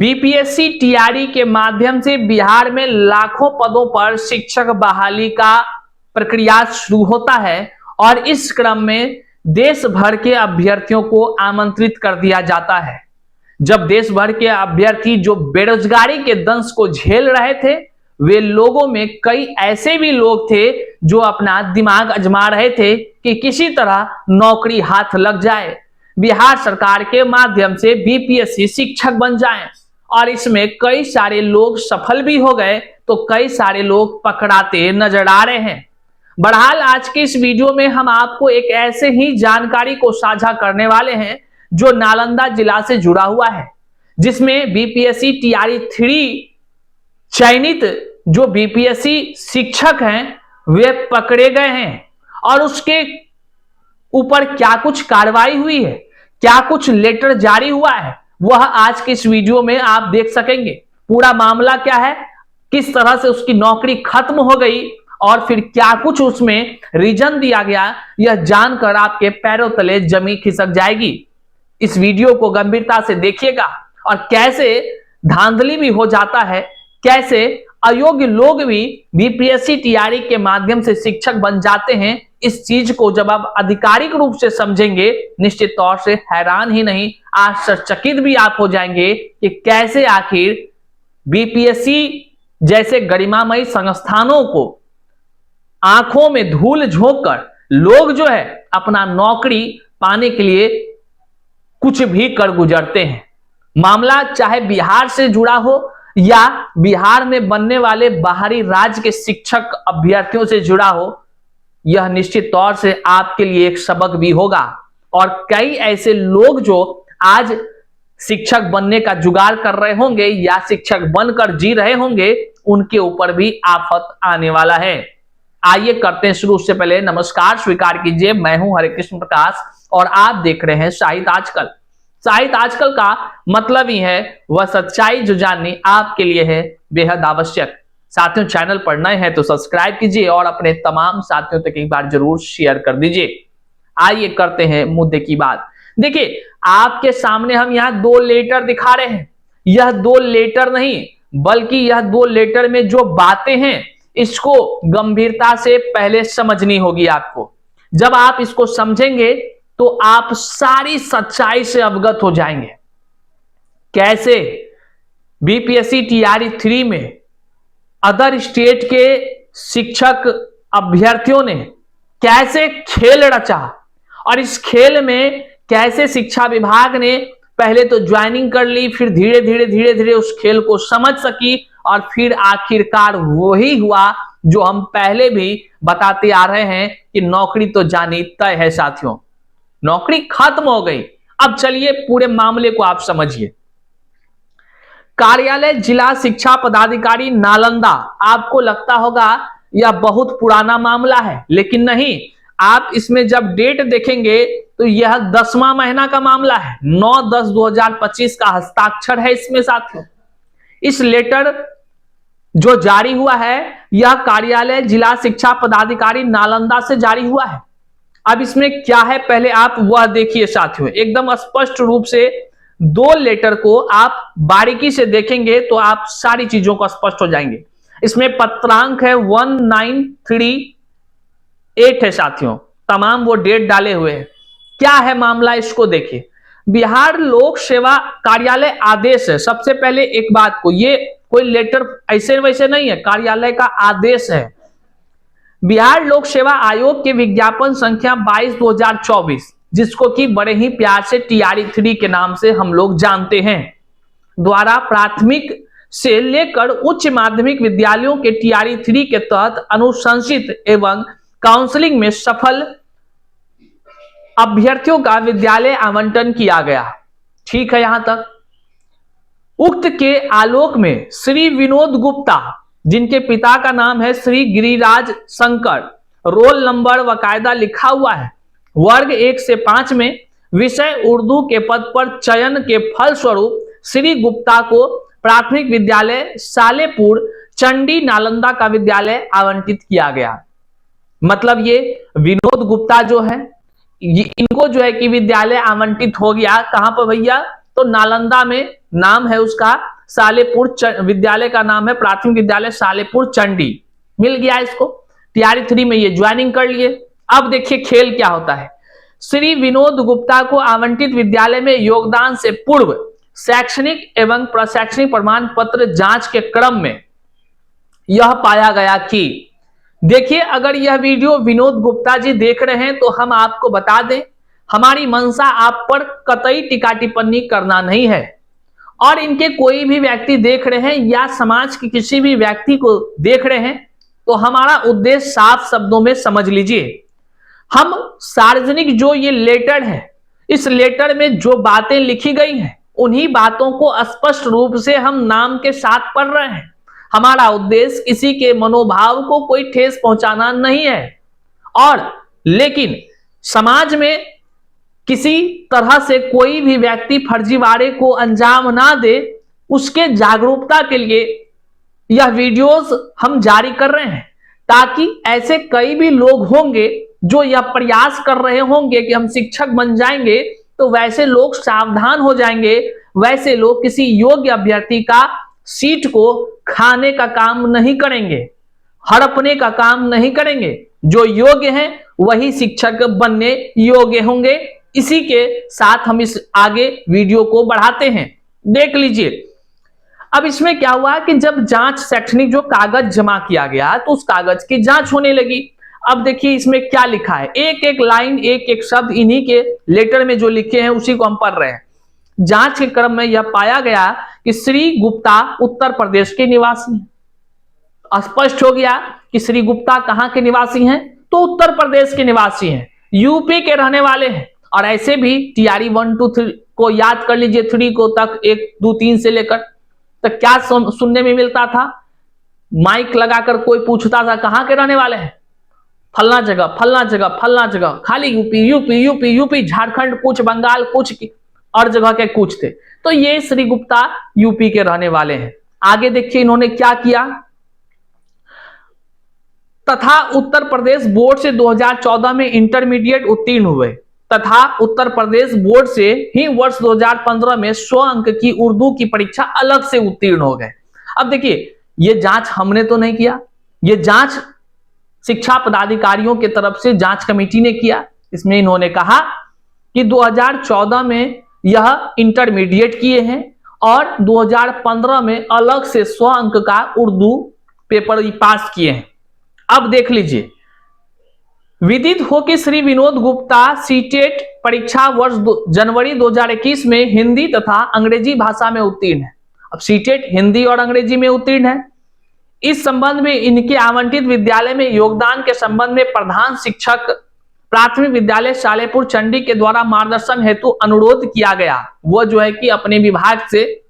BPSC TRE के माध्यम से बिहार में लाखों पदों पर शिक्षक बहाली का प्रक्रिया शुरू होता है और इस क्रम में देश भर के अभ्यर्थियों को आमंत्रित कर दिया जाता है। जब देश भर के अभ्यर्थी जो बेरोजगारी के दंश को झेल रहे थे, वे लोगों में कई ऐसे भी लोग थे जो अपना दिमाग आजमा रहे थे कि किसी तरह नौकरी हाथ लग जाए, बिहार सरकार के माध्यम से बीपीएससी शिक्षक बन जाएं। और इसमें कई सारे लोग सफल भी हो गए तो कई सारे लोग पकड़ाते नजर आ रहे हैं। बहरहाल आज के इस वीडियो में हम आपको एक ऐसे ही जानकारी को साझा करने वाले हैं जो नालंदा जिला से जुड़ा हुआ है, जिसमें बीपीएससी टीआरई 3 चयनित जो बीपीएससी शिक्षक हैं वे पकड़े गए हैं और उसके ऊपर क्या कुछ कार्रवाई हुई है, क्या कुछ लेटर जारी हुआ है, वह आज के इस वीडियो में आप देख सकेंगे। पूरा मामला क्या है, किस तरह से उसकी नौकरी खत्म हो गई और फिर क्या कुछ उसमें रीजन दिया गया, यह जानकर आपके पैरों तले जमीन खिसक जाएगी। इस वीडियो को गंभीरता से देखिएगा और कैसे धांधली भी हो जाता है, कैसे अयोग्य लोग भी बीपीएससी टीआरई के माध्यम से शिक्षक बन जाते हैं। इस चीज को जब आप आधिकारिक रूप से समझेंगे, निश्चित तौर से हैरान ही नहीं आश्चर्यचकित भी आप हो जाएंगे कि कैसे आखिर बीपीएससी जैसे गरिमामयी संस्थानों को आंखों में धूल झोंककर लोग जो है अपना नौकरी पाने के लिए कुछ भी कर गुजरते हैं। मामला चाहे बिहार से जुड़ा हो या बिहार में बनने वाले बाहरी राज्य के शिक्षक अभ्यर्थियों से जुड़ा हो, यह निश्चित तौर से आपके लिए एक सबक भी होगा। और कई ऐसे लोग जो आज शिक्षक बनने का जुगाड़ कर रहे होंगे या शिक्षक बनकर जी रहे होंगे, उनके ऊपर भी आफत आने वाला है। आइए करते हैं शुरू। उससे पहले नमस्कार स्वीकार कीजिए, मैं हूं हरे कृष्ण प्रकाश और आप देख रहे हैं साहित्य आजकल। साहित्य आजकल का मतलब ही है वह सच्चाई जो जाननी आपके लिए है बेहद आवश्यक। साथियों, चैनल पर नए हैं तो सब्सक्राइब कीजिए और अपने तमाम साथियों तक एक बार जरूर शेयर कर दीजिए। आइए करते हैं मुद्दे की बात। देखिए, आपके सामने हम यहाँ 2 लेटर दिखा रहे हैं। यह 2 लेटर नहीं बल्कि यह 2 लेटर में जो बातें हैं इसको गंभीरता से पहले समझनी होगी आपको। जब आप इसको समझेंगे तो आप सारी सच्चाई से अवगत हो जाएंगे। कैसे बीपीएससी टीआरई 3 में अदर स्टेट के शिक्षक अभ्यर्थियों ने कैसे खेल रचा और इस खेल में कैसे शिक्षा विभाग ने पहले तो ज्वाइनिंग कर ली, फिर धीरे धीरे उस खेल को समझ सकी और फिर आखिरकार वही हुआ जो हम पहले भी बताते आ रहे हैं कि नौकरी तो जानी तय है। साथियों, नौकरी खत्म हो गई। अब चलिए पूरे मामले को आप समझिए। कार्यालय जिला शिक्षा पदाधिकारी नालंदा, आपको लगता होगा यह बहुत पुराना मामला है, लेकिन नहीं। आप इसमें जब डेट देखेंगे तो यह 10वां महीना का मामला है। 9/10/2025 का हस्ताक्षर है इसमें। साथियों, इस लेटर जो जारी हुआ है यह कार्यालय जिला शिक्षा पदाधिकारी नालंदा से जारी हुआ है। अब इसमें क्या है पहले आप वह देखिए। साथियों, एकदम स्पष्ट रूप से 2 लेटर को आप बारीकी से देखेंगे तो आप सारी चीजों को स्पष्ट हो जाएंगे। इसमें पत्रांक है 1938 है। साथियों, तमाम वो डेट डाले हुए हैं। क्या है मामला, इसको देखिए। बिहार लोक सेवा कार्यालय आदेश है। सबसे पहले एक बात को, ये कोई लेटर ऐसे वैसे नहीं है, कार्यालय का आदेश है। बिहार लोक सेवा आयोग के विज्ञापन संख्या 22/2024, जिसको कि बड़े ही प्यार से टीआरई 3 के नाम से हम लोग जानते हैं, द्वारा प्राथमिक से लेकर उच्च माध्यमिक विद्यालयों के टीआरई 3 के तहत अनुशंसित एवं काउंसलिंग में सफल अभ्यर्थियों का विद्यालय आवंटन किया गया। ठीक है यहां तक। उक्त के आलोक में श्री विनोद गुप्ता, जिनके पिता का नाम है श्री गिरिराज शंकर, रोल नंबर बकायदा लिखा हुआ है, वर्ग 1 से 5 में विषय उर्दू के पद पर चयन के फलस्वरूप श्री गुप्ता को प्राथमिक विद्यालय सालेपुर चंडी नालंदा का विद्यालय आवंटित किया गया। मतलब ये विनोद गुप्ता जो है, इनको जो है कि विद्यालय आवंटित हो गया। कहां पर भैया, तो नालंदा में नाम है उसका सालेपुर विद्यालय का नाम है प्राथमिक विद्यालय सालेपुर चंडी। मिल गया इसको, तैयारी 3 में ये ज्वाइनिंग कर लिए। अब देखिए खेल क्या होता है। श्री विनोद गुप्ता को आवंटित विद्यालय में योगदान से पूर्व शैक्षणिक एवं प्रशैक्षणिक प्रमाण पत्र जांच के क्रम में यह पाया गया कि, देखिए अगर यह वीडियो विनोद गुप्ता जी देख रहे हैं तो हम आपको बता दें, हमारी मंशा आप पर कतई टीका टिप्पणी करना नहीं है, और इनके कोई भी व्यक्ति देख रहे हैं या समाज के किसी भी व्यक्ति को देख रहे हैं तो हमारा उद्देश्य साफ शब्दों में समझ लीजिए। हम सार्वजनिक जो ये लेटर है, इस लेटर में जो बातें लिखी गई हैं उन्हीं बातों को स्पष्ट रूप से हम नाम के साथ पढ़ रहे हैं। हमारा उद्देश्य किसी के मनोभाव को कोई ठेस पहुंचाना नहीं है, और लेकिन समाज में किसी तरह से कोई भी व्यक्ति फर्जीवाड़े को अंजाम ना दे, उसके जागरूकता के लिए यह वीडियोस हम जारी कर रहे हैं, ताकि ऐसे कई भी लोग होंगे जो यह प्रयास कर रहे होंगे कि हम शिक्षक बन जाएंगे, तो वैसे लोग सावधान हो जाएंगे, वैसे लोग किसी योग्य अभ्यर्थी का सीट को खाने का काम नहीं करेंगे, हड़पने का काम नहीं करेंगे। जो योग्य हैं वही शिक्षक बनने योग्य होंगे। इसी के साथ हम इस आगे वीडियो को बढ़ाते हैं, देख लीजिए। अब इसमें क्या हुआ कि जब जांच शैक्षणिक जो कागज जमा किया गया तो उस कागज की जांच होने लगी। अब देखिए इसमें क्या लिखा है, एक एक लाइन एक एक शब्द इन्हीं के लेटर में जो लिखे हैं उसी को हम पढ़ रहे हैं। जांच के क्रम में यह पाया गया कि श्री गुप्ता उत्तर प्रदेश के निवासी हैं। स्पष्ट हो गया कि श्री गुप्ता कहां के निवासी हैं, तो उत्तर प्रदेश के निवासी हैं, यूपी के रहने वाले हैं। और ऐसे भी तैयारी 1 2 3 को याद कर लीजिए, 3 को तक 1 2 3 से लेकर तो क्या सुनने में मिलता था, माइक लगाकर कोई पूछता था कहां के रहने वाले हैं, फलना जगह फलना जगह फलना जगह, खाली UP UP UP UP, Jharkhand कुछ, बंगाल कुछ और जगह के कुछ थे। तो ये श्री गुप्ता यूपी के रहने वाले हैं। आगे देखिए इन्होंने क्या किया, तथा उत्तर प्रदेश बोर्ड से 2014 में इंटरमीडिएट उत्तीर्ण हुए तथा उत्तर प्रदेश बोर्ड से ही वर्ष 2015 में 100 अंक की उर्दू की परीक्षा अलग से उत्तीर्ण हो गए। अब देखिए ये जांच हमने तो नहीं किया, ये जांच शिक्षा पदाधिकारियों की तरफ से जांच कमेटी ने किया। इसमें इन्होंने कहा कि 2014 में यह इंटरमीडिएट किए हैं और 2015 में अलग से 100 अंक का उर्दू पेपर पास किए हैं। अब देख लीजिए, विदित हो कि श्री विनोद गुप्ता सीटेट परीक्षा वर्ष जनवरी 2021 में हिंदी तथा अंग्रेजी भाषा में उत्तीर्ण है। अब सीटेट हिंदी और अंग्रेजी में उत्तीर्ण है। इस संबंध में इनके आवंटित विद्यालय में योगदान के संबंध में प्रधान शिक्षक प्राथमिक विद्यालय सालेपुर चंडी के द्वारा मार्गदर्शन हेतु अनुरोध किया गया। वह जो है कि अपने विभाग से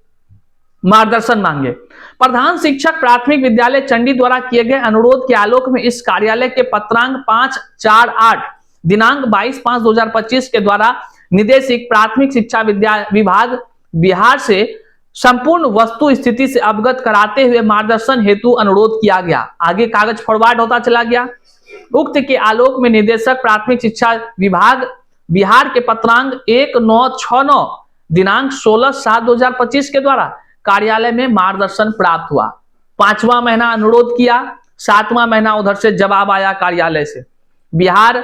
मार्गदर्शन मांगे। प्रधान शिक्षक प्राथमिक विद्यालय चंडी द्वारा किए गए अनुरोध के आलोक में इस कार्यालय के पत्रांक 548 दिनांक 22/5/2025 के द्वारा निदेशिक प्राथमिक शिक्षा विभाग बिहार से संपूर्ण वस्तु स्थिति से अवगत कराते हुए मार्गदर्शन हेतु अनुरोध किया गया। आगे कागज फॉरवर्ड होता चला गया। उक्त के आलोक में निदेशक प्राथमिक शिक्षा विभाग बिहार के पत्रांक 1969 दिनांक 16/7/2025 के द्वारा कार्यालय में मार्गदर्शन प्राप्त हुआ। 5वां महीना अनुरोध किया, 7वां महीना उधर से जवाब आया कार्यालय से। बिहार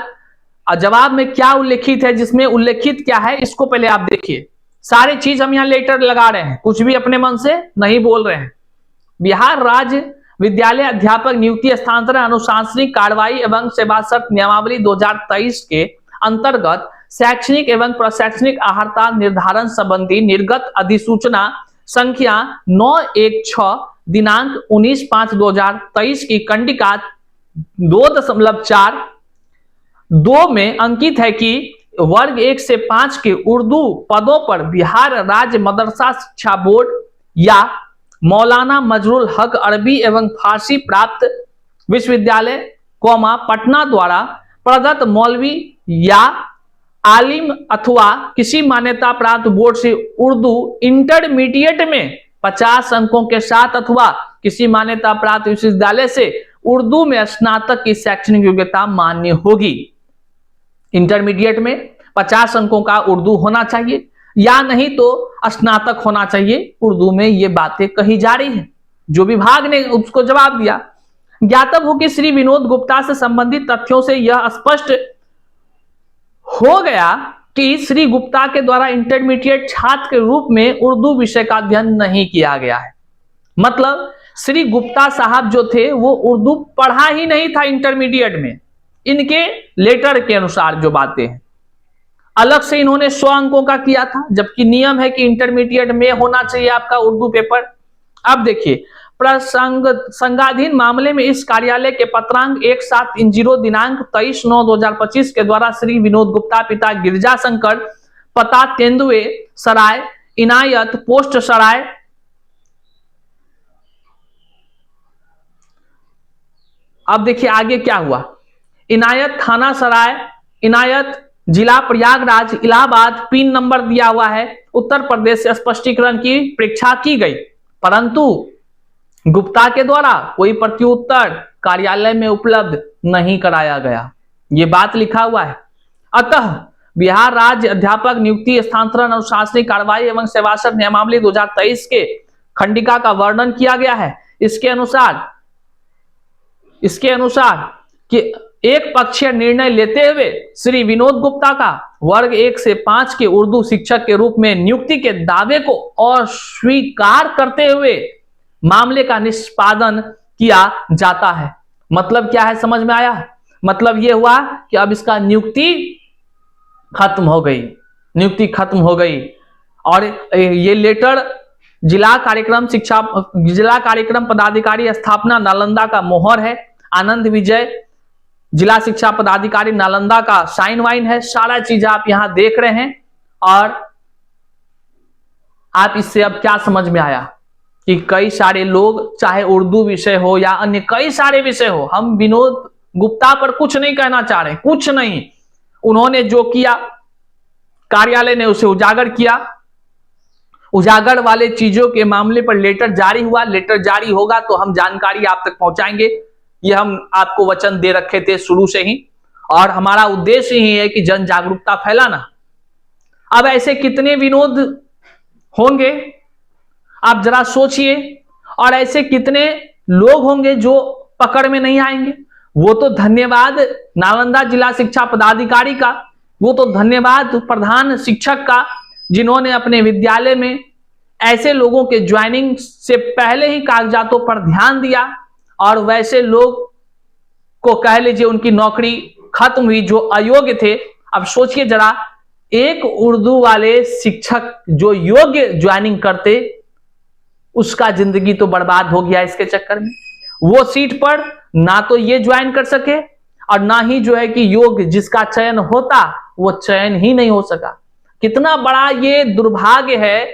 जवाब में क्या उल्लेखित है, जिसमें उल्लेखित क्या है इसको पहले आप देखिए। सारी चीज हम यहाँ लेटर लगा रहे हैं, कुछ भी अपने मन से नहीं बोल रहे हैं। बिहार राज्य विद्यालय अध्यापक नियुक्ति स्थानांतरण अनुशासनिक कार्रवाई एवं सेवा शर्त नियमावली 2023 के अंतर्गत शैक्षणिक एवं प्रशैक्षणिक अर्हता निर्धारण संबंधी निर्गत अधिसूचना संख्या 916 दिनांक 19/5/2023 की कंडिका 2.4(2) में अंकित है कि वर्ग 1 से 5 के उर्दू पदों पर बिहार राज्य मदरसा शिक्षा बोर्ड या मौलाना मजरुल हक अरबी एवं फारसी प्राप्त विश्वविद्यालय पटना द्वारा प्रदत्त मौलवी या आलिम अथवा किसी मान्यता प्राप्त बोर्ड से उर्दू इंटरमीडिएट में 50 अंकों के साथ अथवा किसी मान्यता प्राप्त विश्वविद्यालय से उर्दू में स्नातक की शैक्षणिक योग्यता मान्य होगी। इंटरमीडिएट में 50 अंकों का उर्दू होना चाहिए या नहीं तो स्नातक होना चाहिए। उर्दू में ये बातें कही जा रही हैं। जो विभाग ने उसको जवाब दिया। ज्ञातव्य हो कि श्री विनोद गुप्ता से संबंधित तथ्यों से यह स्पष्ट हो गया कि श्री गुप्ता के द्वारा इंटरमीडिएट छात्र के रूप में उर्दू विषय का अध्ययन नहीं किया गया है। मतलब श्री गुप्ता साहब जो थे वो उर्दू पढ़ा ही नहीं था इंटरमीडिएट में, इनके लेटर के अनुसार जो बातें हैं। अलग से इन्होंने 100 अंकों का किया था, जबकि नियम है कि इंटरमीडिएट में होना चाहिए आपका उर्दू पेपर। अब देखिए, संज्ञाधीन मामले में इस कार्यालय के पत्रांक 1730 दिनांक 23/9/2025 के द्वारा श्री विनोद गुप्ता पिता गिरजा शंकर, पता तेंदुए सराय, इनायत पोस्ट सराय, अब देखिए आगे क्या हुआ। इनायत थाना सराय, इनायत जिला प्रयागराज इलाहाबाद, पिन नंबर दिया हुआ है, उत्तर प्रदेश से स्पष्टीकरण की परीक्षा की गई, परंतु गुप्ता के द्वारा कोई प्रत्युत्तर कार्यालय में उपलब्ध नहीं कराया गया। ये बात लिखा हुआ है। अतः बिहार राज्य अध्यापक नियुक्ति स्थानांतरण अनुशासनिक कार्रवाई एवं सेवासर नियमावली 2023 के खंडिका का वर्णन किया गया है। इसके अनुसार कि एक पक्षीय निर्णय लेते हुए श्री विनोद गुप्ता का वर्ग 1 से 5 के उर्दू शिक्षक के रूप में नियुक्ति के दावे को अस्वीकार करते हुए मामले का निष्पादन किया जाता है। मतलब क्या है, समझ में आया? मतलब यह हुआ कि अब इसका नियुक्ति खत्म हो गई और ये लेटर जिला कार्यक्रम पदाधिकारी स्थापना नालंदा का मोहर है। आनंद विजय जिला शिक्षा पदाधिकारी नालंदा का साइन वाइन है। सारा चीज आप यहां देख रहे हैं और आप इससे अब क्या समझ में आया कि कई सारे लोग, चाहे उर्दू विषय हो या अन्य कई सारे विषय हो, हम विनोद गुप्ता पर कुछ नहीं कहना चाह रहे, कुछ नहीं। उन्होंने जो किया कार्यालय ने उसे उजागर किया। उजागर वाले चीजों के मामले पर लेटर जारी हुआ, लेटर जारी होगा तो हम जानकारी आप तक पहुंचाएंगे। ये हम आपको वचन दे रखे थे शुरू से ही और हमारा उद्देश्य ही है कि जन जागरूकता फैलाना। अब ऐसे कितने विनोद होंगे आप जरा सोचिए, और ऐसे कितने लोग होंगे जो पकड़ में नहीं आएंगे। वो तो धन्यवाद नालंदा जिला शिक्षा पदाधिकारी का, वो तो धन्यवाद प्रधान शिक्षक का, जिन्होंने अपने विद्यालय में ऐसे लोगों के ज्वाइनिंग से पहले ही कागजातों पर ध्यान दिया और वैसे लोग को कह लीजिए उनकी नौकरी खत्म हुई जो अयोग्य थे। अब सोचिए जरा, एक उर्दू वाले शिक्षक जो योग्य ज्वाइनिंग करते, उसका जिंदगी तो बर्बाद हो गया इसके चक्कर में। वो सीट पर ना तो ये ज्वाइन कर सके और ना ही जो है कि योग्य जिसका चयन होता वो चयन ही नहीं हो सका। कितना बड़ा ये दुर्भाग्य है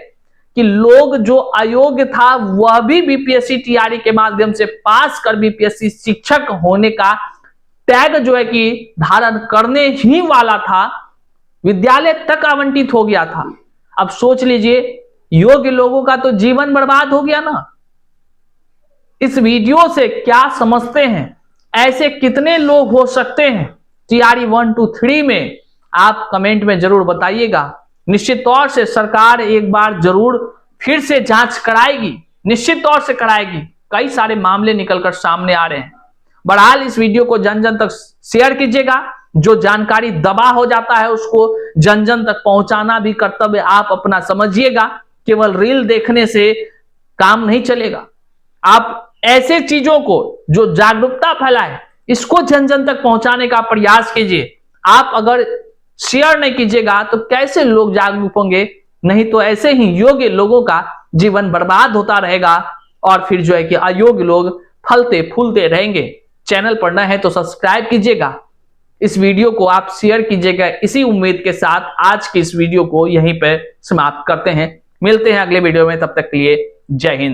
कि लोग जो अयोग्य था वह भी बीपीएससी टीआरई के माध्यम से पास कर बीपीएससी शिक्षक होने का टैग जो है कि धारण करने ही वाला था, विद्यालय तक आवंटित हो गया था। अब सोच लीजिए, योग्य लोगों का तो जीवन बर्बाद हो गया ना। इस वीडियो से क्या समझते हैं? ऐसे कितने लोग हो सकते हैं टीआरई 1, 2, 3 में? आप कमेंट में जरूर बताइएगा। निश्चित तौर से सरकार एक बार जरूर फिर से जांच कराएगी, निश्चित तौर से कराएगी। कई सारे मामले निकलकर सामने आ रहे हैं। बहरहाल इस वीडियो को जन जन तक शेयर कीजिएगा। जो जानकारी दबा हो जाता है उसको जन जन तक पहुंचाना भी कर्तव्य आप अपना समझिएगा। केवल रील देखने से काम नहीं चलेगा। आप ऐसे चीजों को जो जागरूकता फैलाए, इसको जन जन तक पहुंचाने का प्रयास कीजिए। आप अगर शेयर नहीं कीजिएगा तो कैसे लोग जागरूक होंगे? नहीं तो ऐसे ही योग्य लोगों का जीवन बर्बाद होता रहेगा और फिर जो है कि अयोग्य लोग फलते फूलते रहेंगे। चैनल पर नए हैं तो सब्सक्राइब कीजिएगा। इस वीडियो को आप शेयर कीजिएगा। इसी उम्मीद के साथ आज की इस वीडियो को यहीं पर समाप्त करते हैं। मिलते हैं अगले वीडियो में, तब तक के लिए जय हिंद।